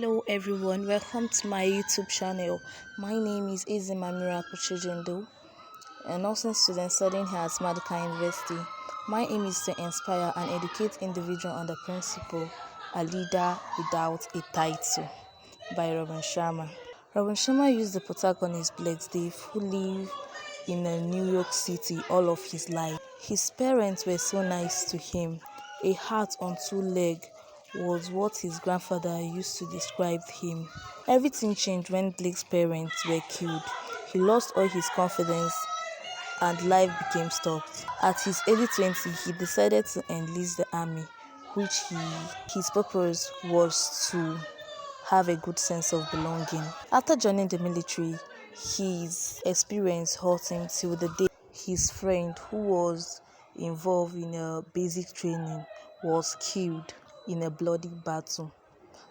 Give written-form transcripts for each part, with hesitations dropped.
Hello everyone, welcome to my YouTube channel. My name is Izima Miracle Chijendo, a nursing student studying here at Maduka University. My aim is to inspire and educate individuals on the principle, a leader without a title, by Robin Sharma. Robin Sharma used the protagonist Blake Dave, who lived in New York City all of his life. His parents were so nice to him. A heart on two legs was what his grandfather used to describe him. Everything changed when Blake's parents were killed. He lost all his confidence and life became stopped. At his early 20s, he decided to enlist the army, which his purpose was to have a good sense of belonging. After joining the military, his experience hurt him till the day his friend, who was involved in a basic training, was killed in a bloody battle.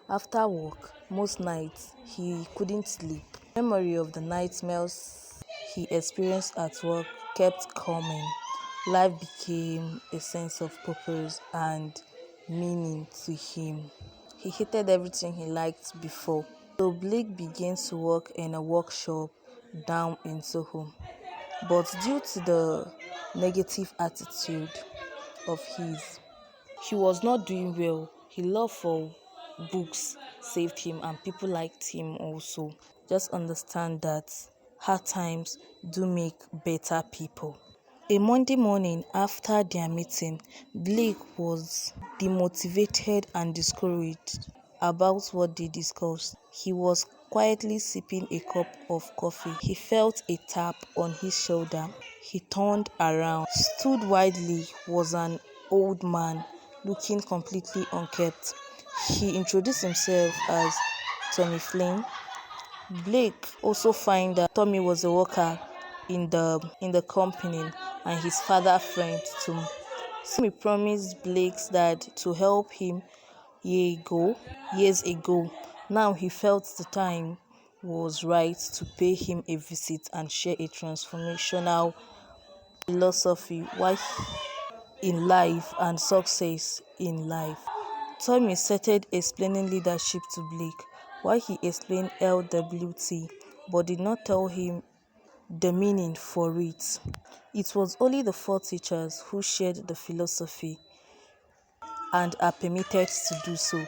After work, most nights he couldn't sleep. Memory of the nightmares he experienced at work kept coming. Life became a sense of purpose and meaning to him. He hated everything he liked before. So Blake began to work in a workshop down in Soho. But due to the negative attitude of his, he was not doing well. His love for books saved him and people liked him also. Just understand that hard times do make better people. A Monday morning after their meeting, Blake was demotivated and discouraged about what they discussed. He was quietly sipping a cup of coffee. He felt a tap on his shoulder. He turned around. Stood widely was an old man looking completely unkempt. He introduced himself as Tommy Flynn. Blake also found that Tommy was a worker in the company and his father friend too. Tommy promised Blake's dad to help him years ago. Now he felt the time was right to pay him a visit and share a transformational philosophy why in life and success in life. Tommy started explaining leadership to Blake while he explained LWT but did not tell him the meaning for it. It was only the four teachers who shared the philosophy and are permitted to do so.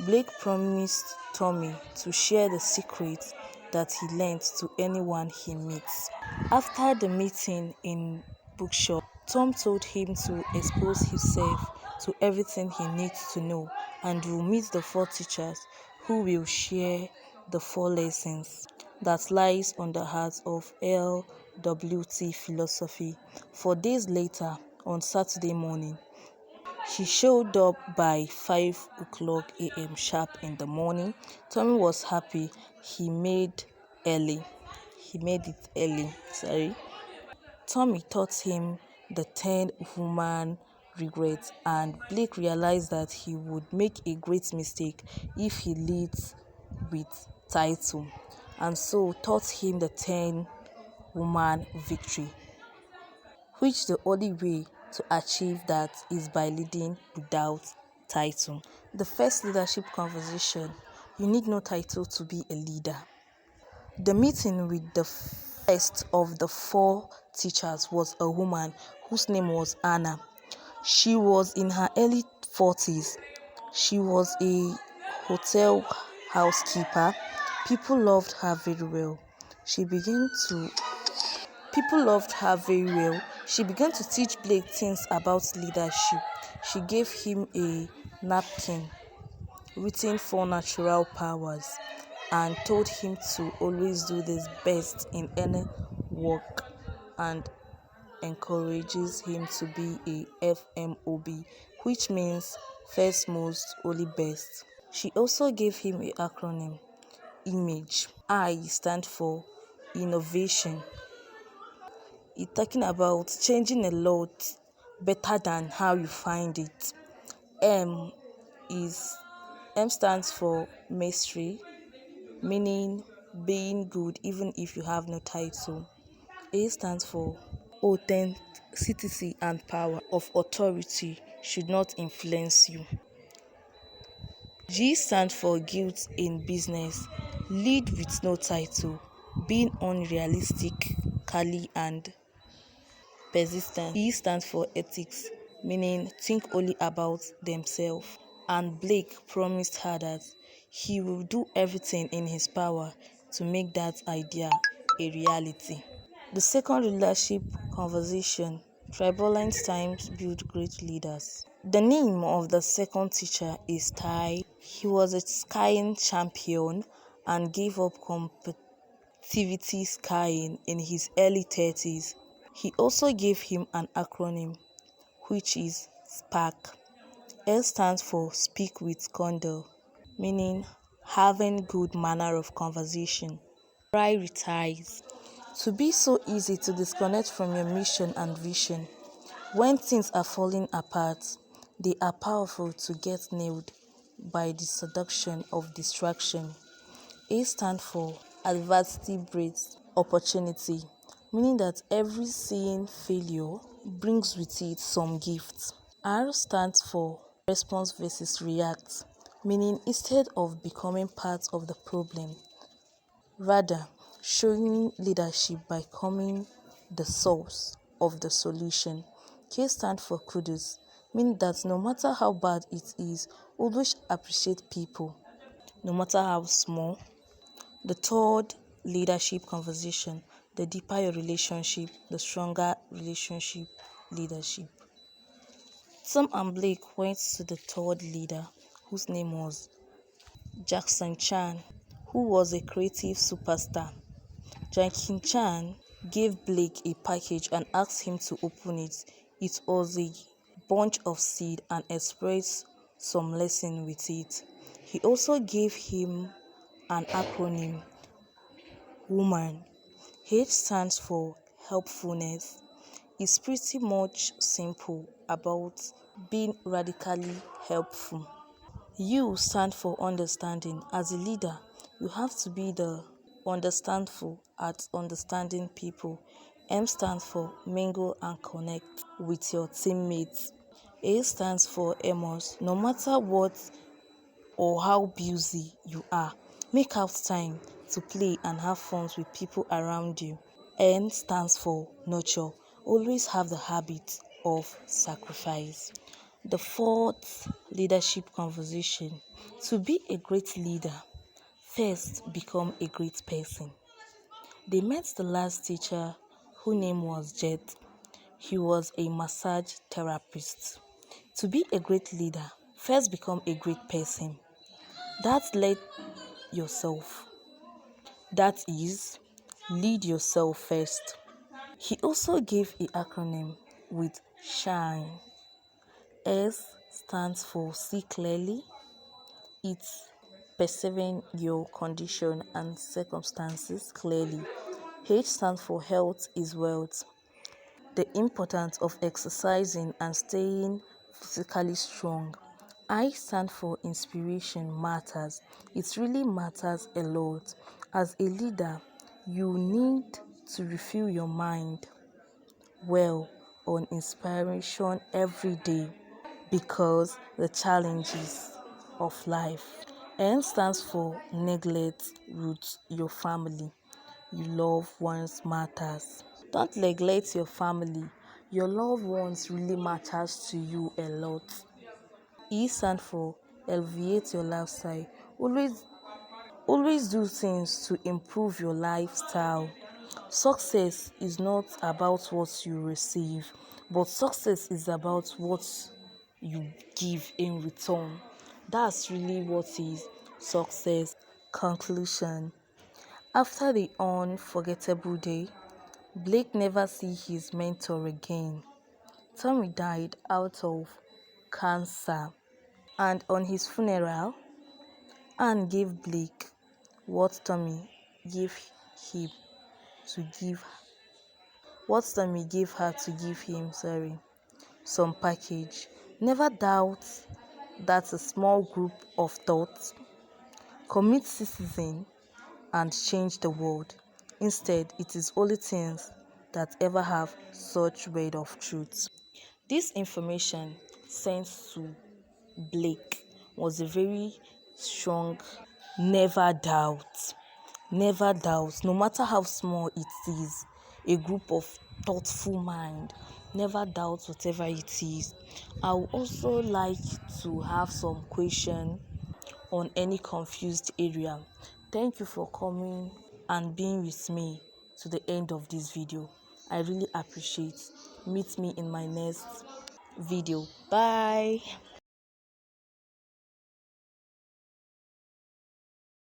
Blake promised Tommy to share the secret that he learned to anyone he meets. After the meeting in bookshop, Tom told him to expose himself to everything he needs to know and will meet the four teachers who will share the four lessons that lies on the heart of LWT philosophy. 4 days later, on Saturday morning, he showed up by 5 o'clock a.m. sharp in the morning. Tommy was happy. He made it early. Tommy taught him the 10 human regrets, and Blake realized that he would make a great mistake if he leads with title, and so taught him the 10 woman victory, which the only way to achieve that is by leading without title. The first leadership conversation: you need no title to be a leader. The meeting with the first of the four teachers was a woman whose name was Anna. She was in her early 40s. She was a hotel housekeeper. People loved her very well. She began to teach Blake things about leadership. She gave him a napkin written for natural powers and told him to always do his best in any work and encourages him to be a FMOB, which means first most only best. She also gave him an acronym, IMAGE. I stand for innovation. It's talking about changing a lot better than how you find it. M stands for mastery, meaning being good even if you have no title. A stands for authenticity and power of authority should not influence you. G stands for guilt in business. Lead with no title. Being unrealistically and persistent. E stands for ethics, meaning think only about themselves. And Blake promised her that he will do everything in his power to make that idea a reality. The second leadership conversation, Tribolent times build great leaders. The name of the second teacher is Tai. He was a skiing champion and gave up competitive skiing in his early 30s. He also gave him an acronym, which is SPARK. S stands for Speak with Condor, meaning having good manner of conversation. Prioritize. To be so easy to disconnect from your mission and vision. When things are falling apart, they are powerful to get nailed by the seduction of distraction. A stands for adversity breeds opportunity, meaning that every seeing failure brings with it some gifts. R stands for response versus react, meaning instead of becoming part of the problem, rather showing leadership by becoming the source of the solution. K stands for kudos, meaning that no matter how bad it is, always appreciate people, no matter how small. The third leadership conversation, the deeper your relationship, the stronger relationship leadership. Tom and Blake went to the third leader, whose name was Jackson Chan, who was a creative superstar. Jackson Chan gave Blake a package and asked him to open it. It was a bunch of seed and expressed some lesson with it. He also gave him an acronym, WOMAN. H stands for helpfulness. It's pretty much simple about being radically helpful. U stand for understanding. As a leader, you have to be the understandful at understanding people. M stands for mingle and connect with your teammates. A stands for Amos. No matter what or how busy you are, make out time to play and have fun with people around you. N stands for nurture. Always have the habit of sacrifice. The fourth leadership conversation. To be a great leader, first become a great person. They met the last teacher, whose name was Jet. He was a massage therapist. To be a great leader, first become a great person. That's lead yourself. That is, lead yourself first. He also gave an acronym with SHINE. S stands for see clearly. It's perceiving your condition and circumstances clearly. H stands for health is wealth. The importance of exercising and staying physically strong. I stand for inspiration matters. It really matters a lot. As a leader, you need to refill your mind well on inspiration every day because the challenges of life. N stands for neglect roots your family. Your loved ones matters. Don't neglect your family. Your loved ones really matters to you a lot. E stands for elevate your lifestyle. Always do things to improve your lifestyle. Success is not about what you receive, but success is about what you give in return. That's really what is success. Conclusion. After the unforgettable day, Blake never see his mentor again. Tommy died out of cancer, and on his funeral, Anne gave Blake what Tommy gave him to give what Tommy gave her to give him, some package. Never doubt that a small group of thoughts commit citizen and change the world. Instead, it is only things that ever have such weight of truth. This information sent to Blake was a very strong. Never doubt. Never doubt. No matter how small it is, a group of thoughtful mind. Never doubt whatever it is. I would also like to have some question on any confused area. Thank you for coming and being with me to the end of this video. I really appreciate. Meet me in my next video. Bye.